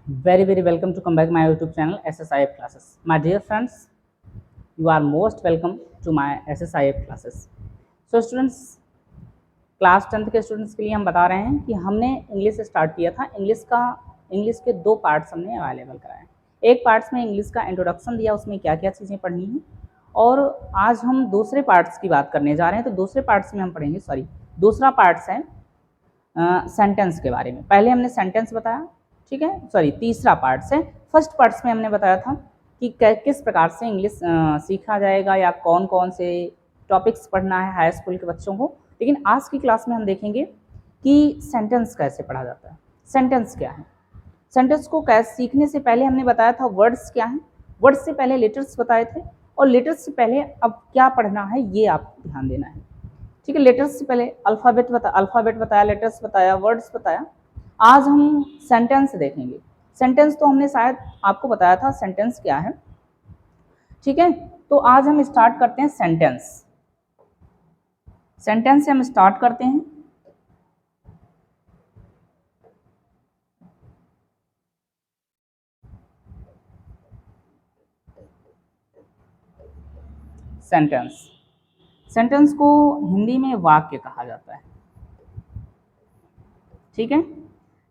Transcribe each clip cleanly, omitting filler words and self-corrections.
Very welcome to come back my YouTube channel SSIF classes. My dear friends, you are most welcome to my SSIF classes. So students, class 10th के students के लिए हम बता रहे हैं कि हमने इंग्लिश स्टार्ट किया था। इंग्लिश के दो पार्ट्स हमने अवेलेबल कराए। एक पार्ट्स में इंग्लिश का इंट्रोडक्शन दिया, उसमें क्या क्या चीज़ें पढ़नी है, और आज हम दूसरे पार्ट्स की बात करने जा रहे हैं। तो दूसरे पार्ट्स में हम पढ़ेंगे, दूसरा पार्ट्स है सेंटेंस के बारे में। पहले हमने सेंटेंस बताया, ठीक है, तीसरा पार्ट्स है। फर्स्ट पार्ट्स में हमने बताया था कि किस प्रकार से इंग्लिश सीखा जाएगा या कौन कौन से टॉपिक्स पढ़ना है हाई स्कूल के बच्चों को। लेकिन आज की क्लास में हम देखेंगे कि सेंटेंस कैसे पढ़ा जाता है, सेंटेंस क्या है। सेंटेंस को कैसे सीखने से पहले हमने बताया था वर्ड्स क्या हैं, वर्ड्स से पहले लेटर्स बताए थे, और लेटर्स से पहले अब क्या पढ़ना है ये आपको ध्यान देना है, ठीक है। लेटर्स से पहले अल्फ़ाबेट बताया, लेटर्स बताया, वर्ड्स बताया। आज हम सेंटेंस देखेंगे। सेंटेंस तो हमने शायद आपको बताया था सेंटेंस क्या है, ठीक है। तो आज हम स्टार्ट करते हैं सेंटेंस। सेंटेंस से हम स्टार्ट करते हैं। सेंटेंस सेंटेंस को हिंदी में वाक्य कहा जाता है, ठीक है।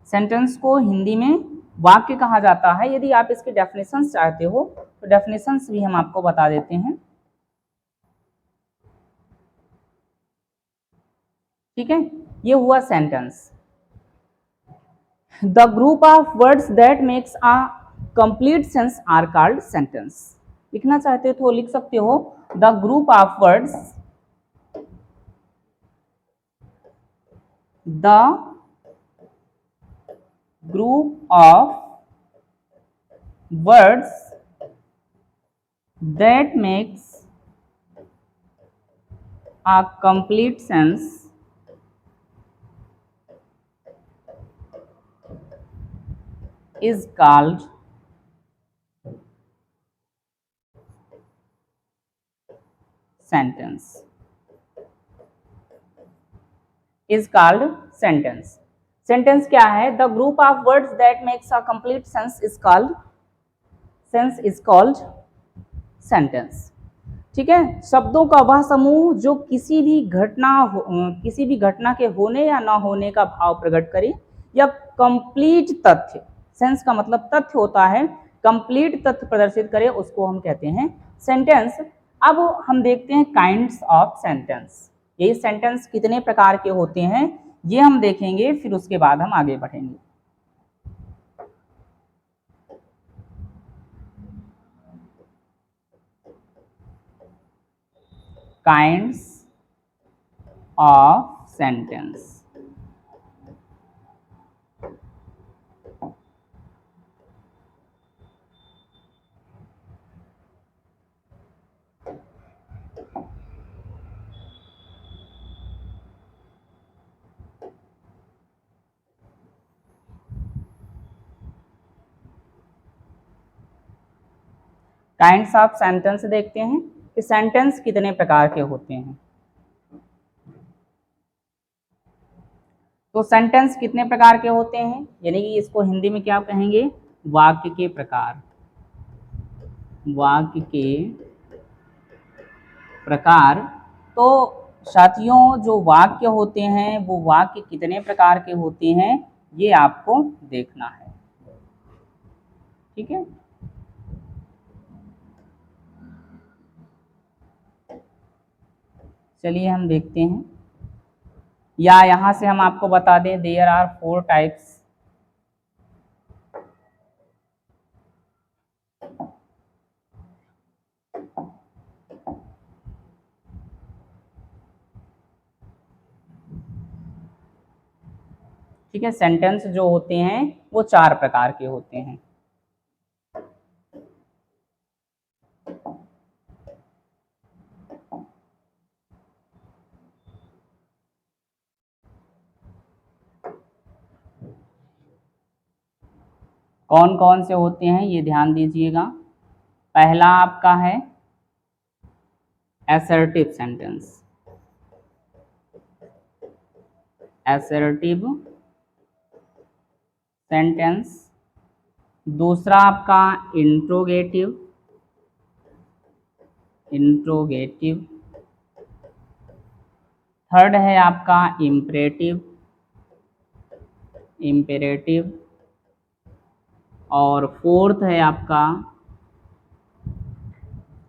सेंटेंस को हिंदी में वाक्य कहा जाता है। यदि आप इसके डेफिनेशंस चाहते हो तो डेफिनेशंस भी हम आपको बता देते हैं, ठीक है। ये हुआ sentence. The group of words that makes a complete sense are called sentence. लिखना चाहते हो तो लिख सकते हो the group of words, the group of words that makes a complete sense is called sentence. Is called sentence. Sentence क्या है? The group of words that makes a complete sense is called sentence. ठीक है। शब्दों का वह समूह जो किसी भी घटना के होने या ना होने का भाव प्रकट करे या कंप्लीट तथ्य, सेंस का मतलब तथ्य होता है, कंप्लीट तथ्य प्रदर्शित करे, उसको हम कहते हैं सेंटेंस। अब हम देखते हैं काइंड्स ऑफ सेंटेंस। यही सेंटेंस कितने प्रकार के होते हैं ये हम देखेंगे, फिर उसके बाद हम आगे बढ़ेंगे। Kinds of sentence. Kinds of sentence देखते हैं कि सेंटेंस कितने प्रकार के होते हैं। तो सेंटेंस कितने प्रकार के होते हैं, यानी कि इसको हिंदी में क्या कहेंगे? वाक्य के प्रकार। वाक्य के प्रकार। तो साथियों, जो वाक्य होते हैं वो वाक्य कितने प्रकार के होते हैं ये आपको देखना है, ठीक है। चलिए हम देखते हैं, या यहाँ से हम आपको बता दें देयर आर 4 टाइप्स। ठीक है, सेंटेंस जो होते हैं वो 4 प्रकार के होते हैं। कौन कौन से होते हैं ये ध्यान दीजिएगा। पहला आपका है assertive सेंटेंस। assertive सेंटेंस दूसरा आपका इंट्रोगेटिव, इंट्रोगेटिव। थर्ड है आपका इम्परेटिव, इम्पेरेटिव। और फोर्थ है आपका,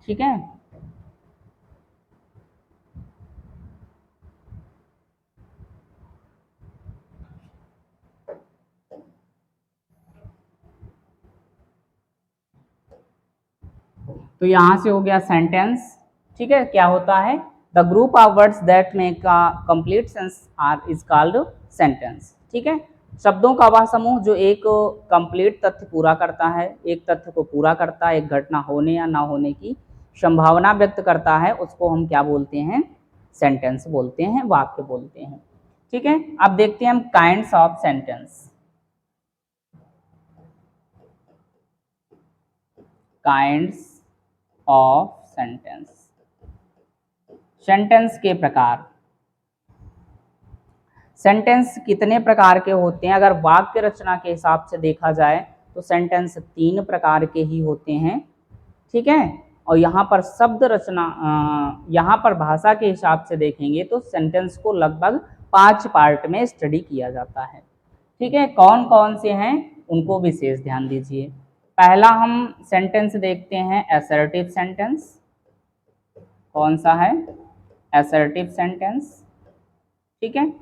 ठीक है, तो यहां से हो गया सेंटेंस। ठीक है, क्या होता है, the group of words that make a complete sense are is called sentence. ठीक है, शब्दों का वह समूह जो एक कंप्लीट तथ्य पूरा करता है, एक तथ्य को पूरा करता है, एक घटना होने या ना होने की संभावना व्यक्त करता है, उसको हम क्या बोलते हैं, सेंटेंस बोलते हैं, वाक्य बोलते हैं। ठीक है, अब देखते हैं हम kinds of sentence. Kinds of sentence, sentence के प्रकार। सेंटेंस कितने प्रकार के होते हैं, अगर वाक्य रचना के हिसाब से देखा जाए तो सेंटेंस 3 प्रकार के ही होते हैं। ठीक है, और यहाँ पर शब्द रचना, यहाँ पर भाषा के हिसाब से देखेंगे तो सेंटेंस को लगभग 5 पार्ट में स्टडी किया जाता है। ठीक है, कौन कौन से हैं उनको विशेष ध्यान दीजिए। पहला हम सेंटेंस देखते हैं असर्टिव सेंटेंस। कौन सा है, असर्टिव सेंटेंस। ठीक है,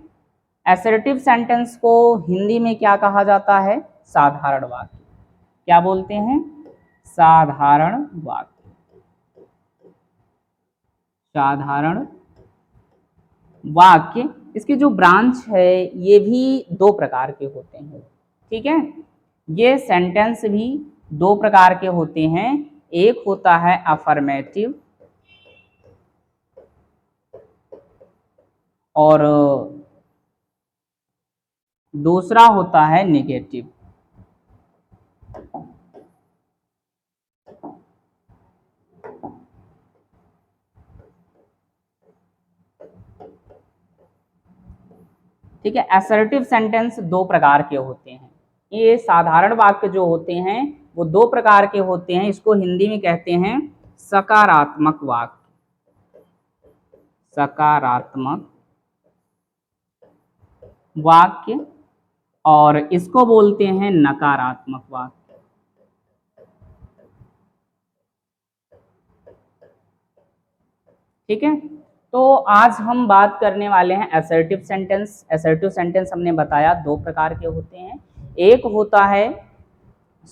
असर्टिव सेंटेंस को हिंदी में क्या कहा जाता है, साधारण वाक्य। क्या बोलते हैं, साधारण वाक्य, साधारण वाक्य। इसके जो ब्रांच है ये भी 2 प्रकार के होते हैं। ठीक है, ये सेंटेंस भी 2 प्रकार के होते हैं। एक होता है अफर्मेटिव और दूसरा होता है नेगेटिव। ठीक है, असर्टिव सेंटेंस 2 प्रकार के होते हैं। ये साधारण वाक्य जो होते हैं वो 2 प्रकार के होते हैं। इसको हिंदी में कहते हैं सकारात्मक वाक्य, सकारात्मक वाक्य, और इसको बोलते हैं नकारात्मक वाक्य। ठीक है, तो आज हम बात करने वाले हैं असर्टिव सेंटेंस। असर्टिव सेंटेंस हमने बताया 2 प्रकार के होते हैं, एक होता है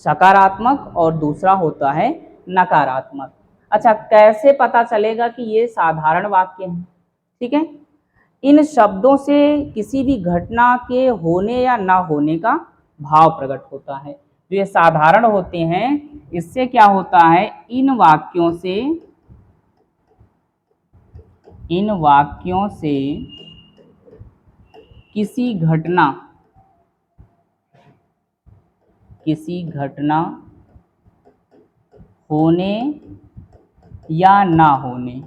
सकारात्मक और दूसरा होता है नकारात्मक। अच्छा, कैसे पता चलेगा कि ये साधारण वाक्य हैं? ठीक है, इन शब्दों से किसी भी घटना के होने या ना होने का भाव प्रकट होता है। जो ये साधारण होते हैं इससे क्या होता है, इन वाक्यों से किसी घटना होने या ना होने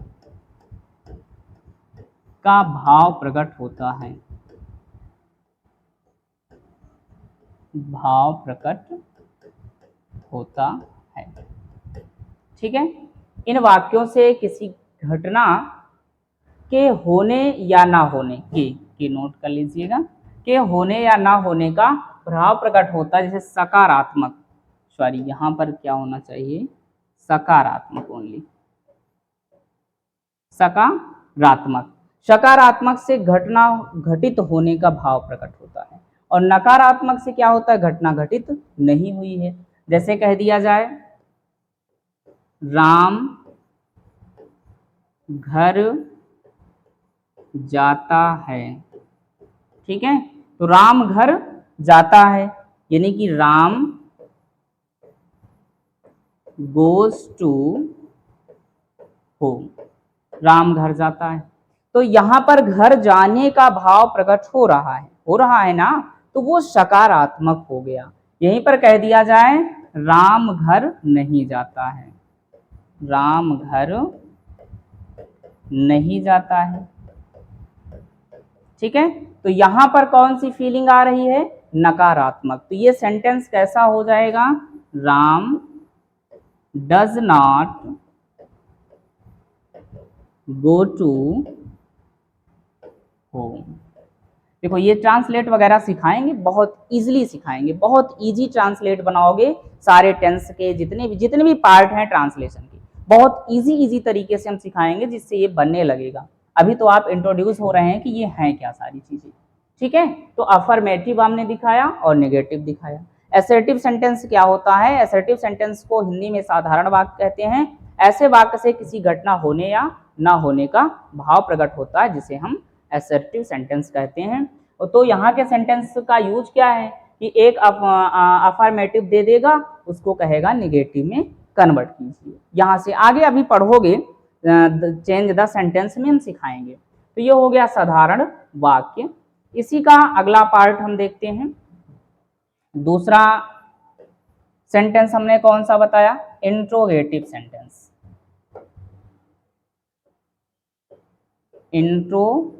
का भाव प्रकट होता है, भाव प्रकट होता है। ठीक है, इन वाक्यों से किसी घटना के होने या ना होने के नोट कर लीजिएगा, के होने या ना होने का भाव प्रकट होता है। जैसे सकारात्मक, सॉरी यहाँ पर क्या होना चाहिए, सकारात्मक ओनली, सकारात्मक। सकारात्मक से घटना घटित होने का भाव प्रकट होता है, और नकारात्मक से क्या होता है, घटना घटित नहीं हुई है। जैसे कह दिया जाए राम घर जाता है। ठीक है, तो राम घर जाता है यानी कि Ram goes to home, Ram घर जाता है। तो यहां पर घर जाने का भाव प्रकट हो रहा है ना, तो वो सकारात्मक हो गया। यहीं पर कह दिया जाए राम घर नहीं जाता है, राम घर नहीं जाता है। ठीक है, तो यहां पर कौन सी फीलिंग आ रही है, नकारात्मक। तो ये सेंटेंस कैसा हो जाएगा, Ram does not go to home. देखो ये ट्रांसलेट वगैरह सिखाएंगे, बहुत इजीली सिखाएंगे, बहुत इजी ट्रांसलेट बनाओगे सारे टेंस के जितने भी पार्ट हैं ट्रांसलेशन के, बहुत इजी तरीके से हम सिखाएंगे जिससे ये बनने लगेगा। अभी तो आप इंट्रोड्यूस हो रहे हैं कि ये हैं क्या सारी चीजें, ठीक है। तो अफर्मेटिव हमने दिखाया और नेगेटिव दिखाया। एसर्टिव सेंटेंस क्या होता है? एसर्टिव सेंटेंस को हिंदी में साधारण वाक्य कहते हैं। ऐसे वाक्य से किसी घटना होने या ना होने का भाव प्रकट होता है, जिसे हम एसर्टिव सेंटेंस कहते हैं। तो यहाँ के सेंटेंस का यूज क्या है कि एक अफर्मेटिव दे देगा, उसको कहेगा निगेटिव में कन्वर्ट कीजिए। यहाँ से आगे अभी पढ़ोगे चेंज द सेंटेंस में हम सिखाएंगे। तो ये हो गया साधारण वाक्य। इसी का अगला पार्ट हम देखते हैं। दूसरा सेंटेंस हमने कौन सा बताया? Interrogative sentence. Interrogative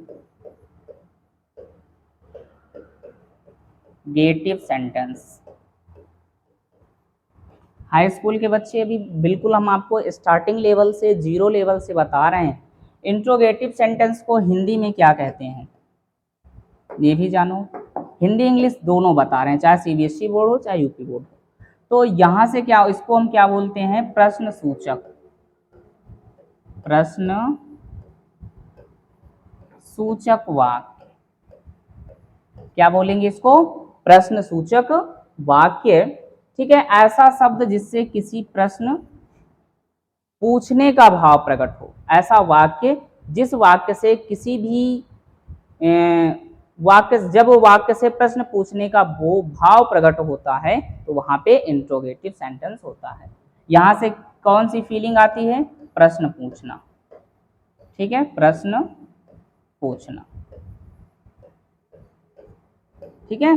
sentence. High school के बच्चे अभी बिल्कुल हम आपको स्टार्टिंग लेवल से, जीरो लेवल से बता रहे हैं। इंट्रोगेटिव सेंटेंस को हिंदी में क्या कहते हैं ये भी जानो। हिंदी इंग्लिश दोनों बता रहे हैं, चाहे सीबीएसई बोर्ड हो चाहे यूपी बोर्ड हो। तो यहाँ से क्या, इसको हम क्या बोलते हैं? प्रश्न सूचक। प्रश्न सूचक वाक्य। क्या बोलेंगे इसको? प्रश्न सूचक वाक्य। ठीक है, ऐसा शब्द जिससे किसी प्रश्न पूछने का भाव प्रकट हो। ऐसा वाक्य जिस वाक्य से किसी भी वाक्य, जब वाक्य से प्रश्न पूछने का वो भाव प्रकट होता है तो वहां पे इंट्रोगेटिव सेंटेंस होता है। यहां से कौन सी फीलिंग आती है? प्रश्न पूछना। ठीक है, प्रश्न पूछना। ठीक है,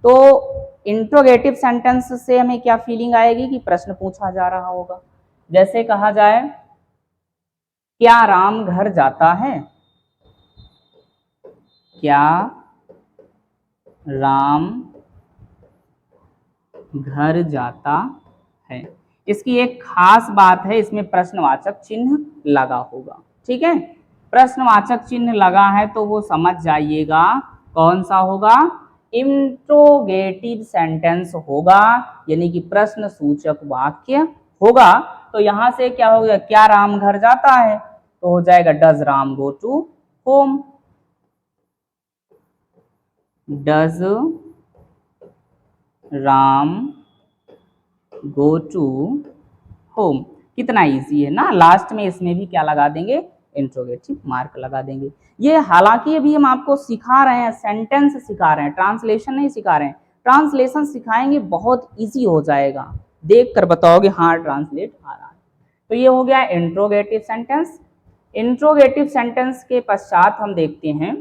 तो इंट्रोगेटिव सेंटेंस से हमें क्या फीलिंग आएगी कि प्रश्न पूछा जा रहा होगा। जैसे कहा जाए, क्या राम घर जाता है? क्या राम घर जाता है? इसकी एक खास बात है, इसमें प्रश्नवाचक चिन्ह लगा होगा। ठीक है, प्रश्नवाचक चिन्ह लगा है तो वो समझ जाइएगा कौन सा होगा? इंट्रोगेटिव सेंटेंस होगा, यानी कि प्रश्न सूचक वाक्य होगा। तो यहां से क्या होगा? क्या राम घर जाता है? तो हो जाएगा does Ram go to home. Does Ram go to home. कितना इजी है ना। लास्ट में इसमें भी क्या लगा देंगे? इंट्रोगेटिव मार्क लगा देंगे। ये हालांकि अभी हम आपको सिखा रहे हैं, सेंटेंस सिखा रहे हैं, ट्रांसलेशन नहीं सिखा रहे हैं। ट्रांसलेशन सिखाएंगे बहुत इजी हो जाएगा, देख कर बताओगे हाँ ट्रांसलेट आ रहा है। तो ये हो गया इंट्रोगेटिव सेंटेंस। इंट्रोगेटिव सेंटेंस के पश्चात हम देखते हैं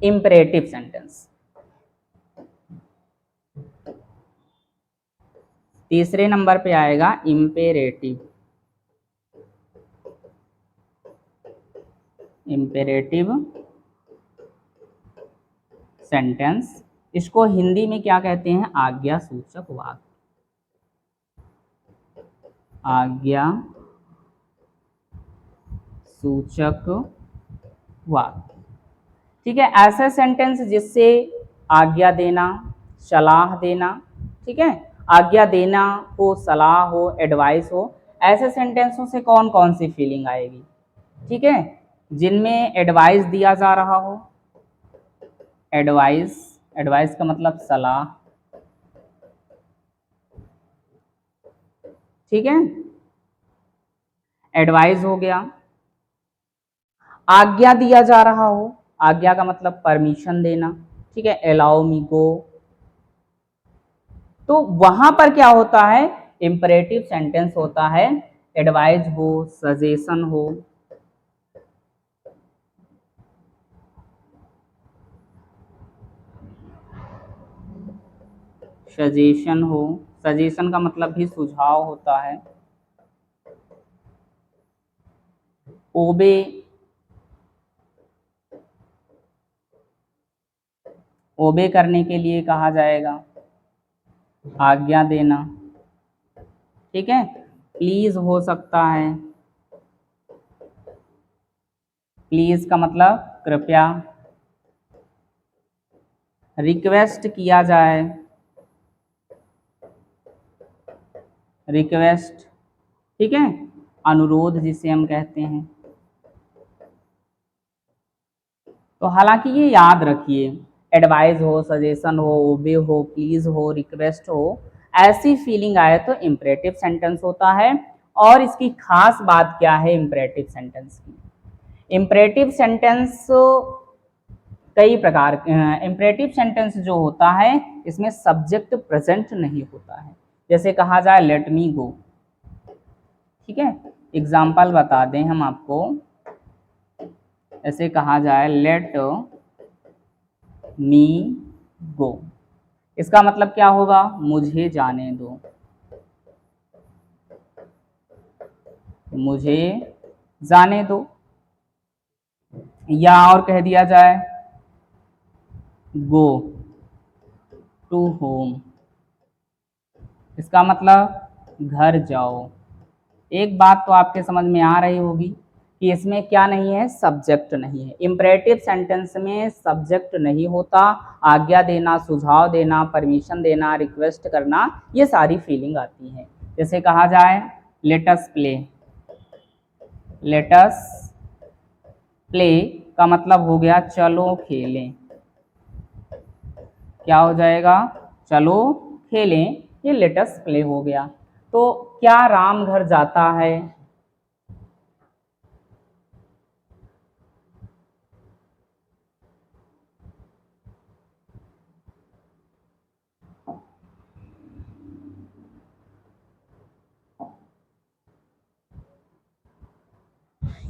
इंपरेटिव सेंटेंस। तीसरे नंबर पे आएगा इंपेरेटिव। इंपेरेटिव सेंटेंस, इसको हिंदी में क्या कहते हैं? आज्ञा सूचक वाक्य। आज्ञा सूचक वाक्य। ठीक है, ऐसे सेंटेंस जिससे आज्ञा देना, सलाह देना, ठीक है, आज्ञा देना हो, सलाह हो, एडवाइस हो, ऐसे सेंटेंसों से कौन कौन सी फीलिंग आएगी? ठीक है, जिनमें एडवाइस दिया जा रहा हो। एडवाइस, एडवाइस का मतलब सलाह। ठीक है, एडवाइस हो गया। आज्ञा दिया जा रहा हो, आज्ञा का मतलब परमिशन देना। ठीक है, अलाउ मी गो। तो वहां पर क्या होता है? इंपरेटिव सेंटेंस होता है। एडवाइस हो, सजेशन हो, सजेशन हो, सजेशन का मतलब भी सुझाव होता है। ओबे, ओबे करने के लिए कहा जाएगा, आज्ञा देना। ठीक है, प्लीज हो सकता है, प्लीज का मतलब कृपया। रिक्वेस्ट किया जाए, रिक्वेस्ट। ठीक है, अनुरोध जिसे हम कहते हैं। तो हालांकि ये याद रखिए, एडवाइस हो, सजेशन हो, ओबे हो, प्लीज हो, रिक्वेस्ट हो, ऐसी फीलिंग आए तो इम्परेटिव सेंटेंस होता है। और इसकी खास बात क्या है इम्परेटिव सेंटेंस की? इम्परेटिव सेंटेंस कई प्रकार इम्परेटिव सेंटेंस जो होता है इसमें सब्जेक्ट प्रेजेंट नहीं होता है। जैसे कहा जाए लेट मी गो। ठीक है, एग्जाम्पल बता दें हम आपको, ऐसे कहा जाए लेट मी गो, इसका मतलब क्या होगा? मुझे जाने दो, मुझे जाने दो। या और कह दिया जाए गो टू होम, इसका मतलब घर जाओ। एक बात तो आपके समझ में आ रही होगी कि इसमें क्या नहीं है? सब्जेक्ट नहीं है। इम्परेटिव सेंटेंस में सब्जेक्ट नहीं होता। आज्ञा देना, सुझाव देना, परमिशन देना, रिक्वेस्ट करना, ये सारी फीलिंग आती है। जैसे कहा जाए let us play, let us play का मतलब हो गया चलो खेलें। क्या हो जाएगा? चलो खेलें, ये लेट अस प्ले हो गया। तो क्या राम घर जाता है?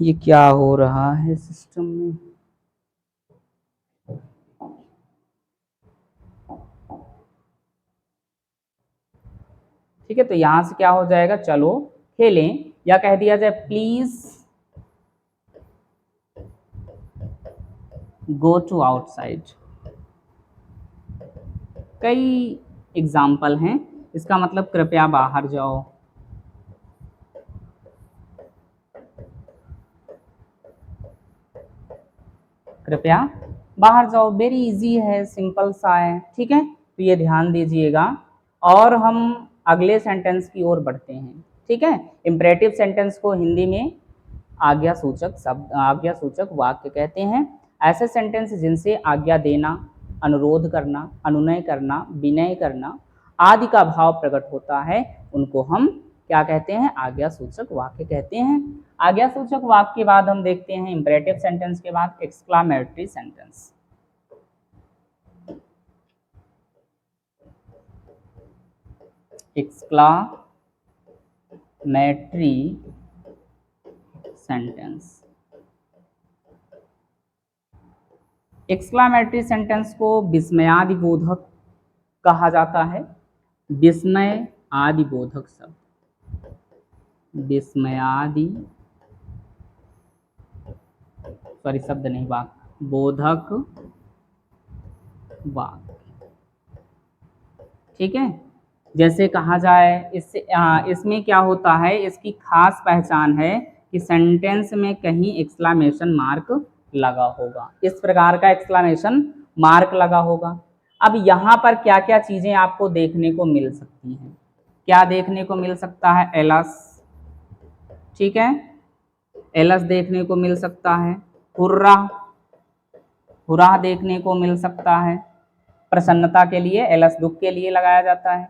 ये क्या हो रहा है सिस्टम में? ठीक है, तो यहां से क्या हो जाएगा? चलो खेलें। या कह दिया जाए प्लीज गो टू आउटसाइड। कई एग्जाम्पल हैं, इसका मतलब कृपया बाहर जाओ। कृपया बाहर जाओ, वेरी इजी है, सिंपल सा है। ठीक है, तो ये ध्यान दीजिएगा। और हम अगले सेंटेंस की ओर बढ़ते हैं। ठीक है, इम्परेटिव सेंटेंस को हिंदी में आज्ञा सूचक शब्द, आज्ञा सूचक वाक्य कहते हैं। ऐसे सेंटेंस जिनसे आज्ञा देना, अनुरोध करना, अनुनय करना, विनय करना आदि का भाव प्रकट होता है, उनको हम क्या कहते हैं? आज्ञा सूचक वाक्य कहते हैं। आज्ञा सूचक वाक्य के बाद हम देखते हैं इम्परेटिव सेंटेंस के बाद exclamatory sentence. Exclamatory sentence, exclamatory sentence को विस्मयादिबोधक कहा जाता है। विस्मय आदि बोधक शब्द, विस्मयादि, सॉरी शब्द नहीं वाक्य, बोधक वाक्य। ठीक है, जैसे कहा जाए इसमें क्या होता है? इसकी खास पहचान है कि सेंटेंस में कहीं एक्सक्लामेशन मार्क लगा होगा, इस प्रकार का एक्सक्लामेशन मार्क लगा होगा। अब यहाँ पर क्या क्या चीजें आपको देखने को मिल सकती हैं? क्या देखने को मिल सकता है? एलस। ठीक है, एलस देखने को मिल सकता है। हुर्रा, हुर्रा देखने को मिल सकता है। प्रसन्नता के लिए एलस दुख के लिए लगाया जाता है।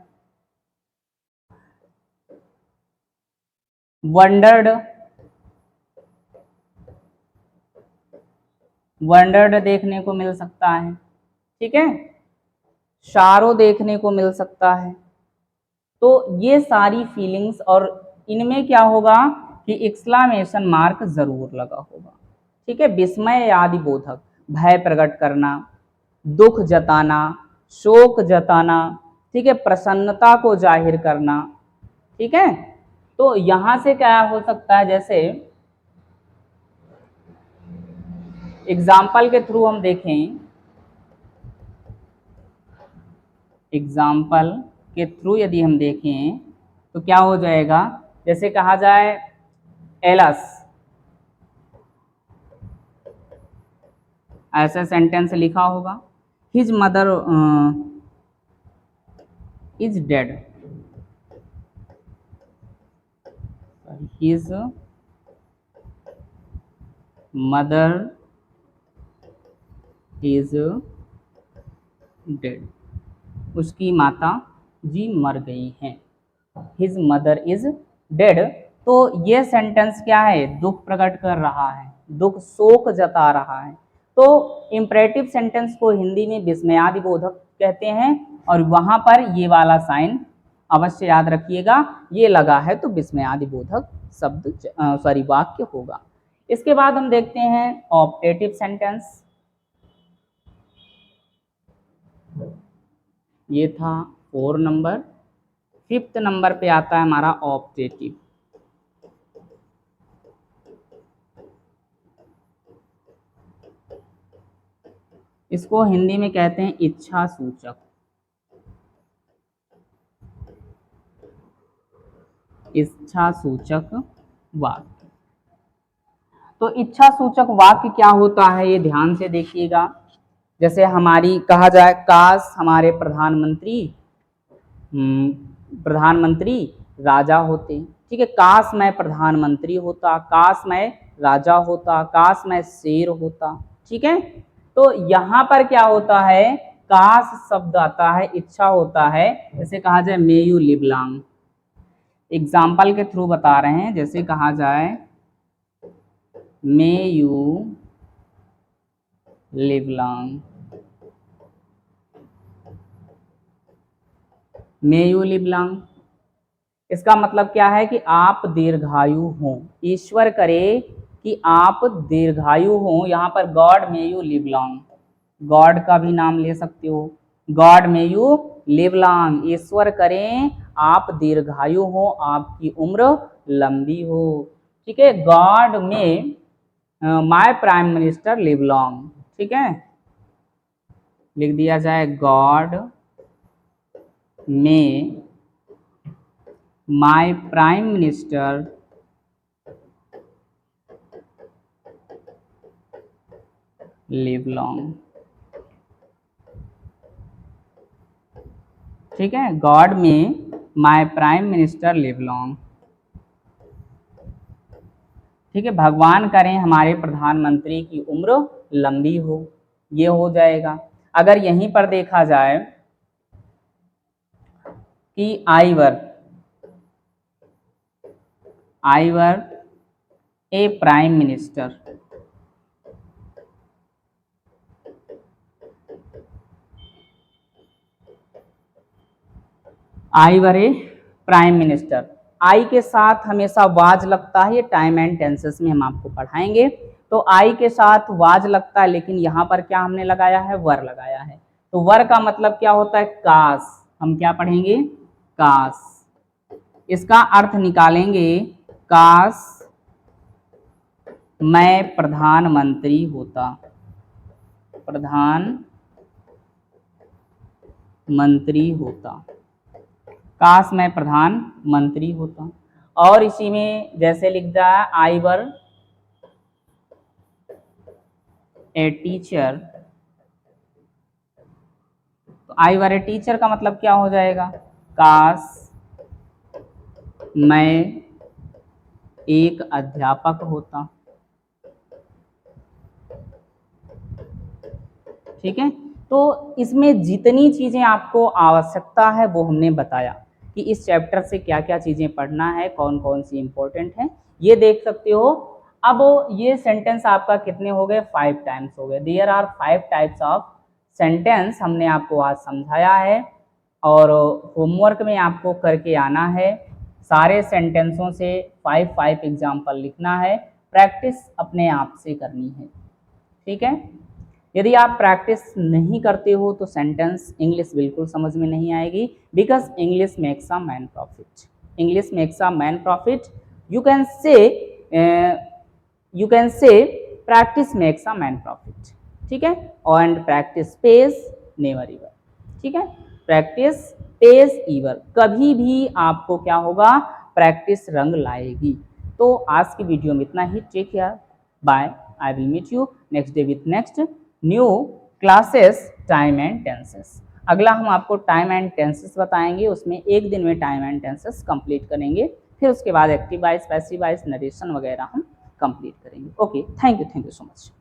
वंडर्ड, वंडर्ड देखने को मिल सकता है। ठीक है, शारो देखने को मिल सकता है। तो ये सारी फीलिंग्स, और इनमें क्या होगा कि एक्सक्लामेशन मार्क जरूर लगा होगा। ठीक है, विस्मय आदि बोधक, भय प्रकट करना, दुख जताना, शोक जताना, ठीक है, प्रसन्नता को जाहिर करना। ठीक है, तो यहां से क्या हो सकता है? जैसे एग्जाम्पल के थ्रू हम देखें, एग्जाम्पल के थ्रू यदि हम देखें तो क्या हो जाएगा, जैसे कहा जाए एलस, ऐसा सेंटेंस लिखा होगा, his mother is dead, his mother is dead, उसकी माता जी मर गई हैं, हिज मदर इज डेड। तो ये सेंटेंस क्या है, दुख प्रकट कर रहा है, दुख शोक जता रहा है। तो इम्परेटिव सेंटेंस को हिंदी में विस्मयादिबोधक कहते हैं, और वहां पर ये वाला साइन अवश्य याद रखिएगा, ये लगा है तो विस्मयादिबोधक शब्द सॉरी वाक्य होगा। इसके बाद हम देखते हैं ऑप्टेटिव सेंटेंस। ये था 4 नंबर। 5th नंबर पे आता है हमारा ऑप्टेटिव। इसको हिंदी में कहते हैं इच्छा सूचक। इच्छा सूचक वाक्य। तो इच्छा सूचक वाक्य क्या होता है, ये ध्यान से देखिएगा। जैसे हमारी कहा जाए, काश हमारे प्रधानमंत्री राजा होते, ठीक है, काश मैं प्रधानमंत्री होता, काश मैं राजा होता, काश मैं शेर होता, ठीक है। तो यहाँ पर क्या होता है, काश शब्द आता है, इच्छा होता है। जैसे कहा जाए मे यू लिव लॉन्ग, एग्जाम्पल के थ्रू बता रहे हैं। जैसे कहा जाए मे you live long, may you live long, इसका मतलब क्या है कि आप दीर्घायु हों, ईश्वर करे कि आप दीर्घायु हों। यहाँ पर God may you live long, God का भी नाम ले सकते हो, God may you live long, ईश्वर करें आप दीर्घायु हो, आपकी उम्र लंबी हो, ठीक है। गॉड में my prime minister live long, ठीक है, लिख दिया जाए गॉड में my prime minister live long, ठीक है, गॉड में my prime minister live long, ठीक है, भगवान करें हमारे प्रधानमंत्री की उम्र लंबी हो, ये हो जाएगा। अगर यहीं पर देखा जाए कि आई वर ए प्राइम मिनिस्टर, आई वर ए प्राइम मिनिस्टर, आई के साथ हमेशा वाज लगता है, ये टाइम एंड टेंसेस में हम आपको पढ़ाएंगे। तो आई के साथ वाज लगता है, लेकिन यहाँ पर क्या हमने लगाया है, वर लगाया है। तो वर का मतलब क्या होता है, काश, हम क्या पढ़ेंगे, काश, इसका अर्थ निकालेंगे, काश मैं प्रधानमंत्री होता, प्रधानमंत्री होता, काश मैं प्रधानमंत्री होता। और इसी में जैसे लिख दिया आई वर ए टीचर, तो आई वर ए टीचर का मतलब क्या हो जाएगा, काश मैं एक अध्यापक होता, ठीक है। तो इसमें जितनी चीजें आपको आवश्यकता है वो हमने बताया कि इस चैप्टर से क्या क्या चीजें पढ़ना है, कौन कौन सी इंपॉर्टेंट है, ये देख सकते हो। अब ये सेंटेंस आपका कितने हो गए, 5 टाइम्स हो गए। There are 5 types of sentence हमने आपको आज समझाया है, और होमवर्क में आपको करके आना है, सारे सेंटेंसों से 5 एग्जाम्पल लिखना है, प्रैक्टिस अपने आप से करनी है, ठीक है। यदि आप प्रैक्टिस नहीं करते हो तो सेंटेंस इंग्लिश बिल्कुल समझ में नहीं आएगी, because English makes a man profit, English makes a man profit, you can say practice makes a man profit, ठीक है, and practice page never ever, ठीक है। प्रैक्टिस पेज ईवर, कभी भी आपको क्या होगा, प्रैक्टिस रंग लाएगी। तो आज की वीडियो में इतना ही। Take care, bye, I will meet you next day with next new classes time and tenses. अगला हम आपको टाइम एंड टेंसेस बताएंगे, उसमें एक दिन में टाइम एंड टेंसेस कंप्लीट करेंगे, फिर उसके बाद active voice, passive voice, narration वगैरह हम कंप्लीट करेंगे। Okay, thank you so much.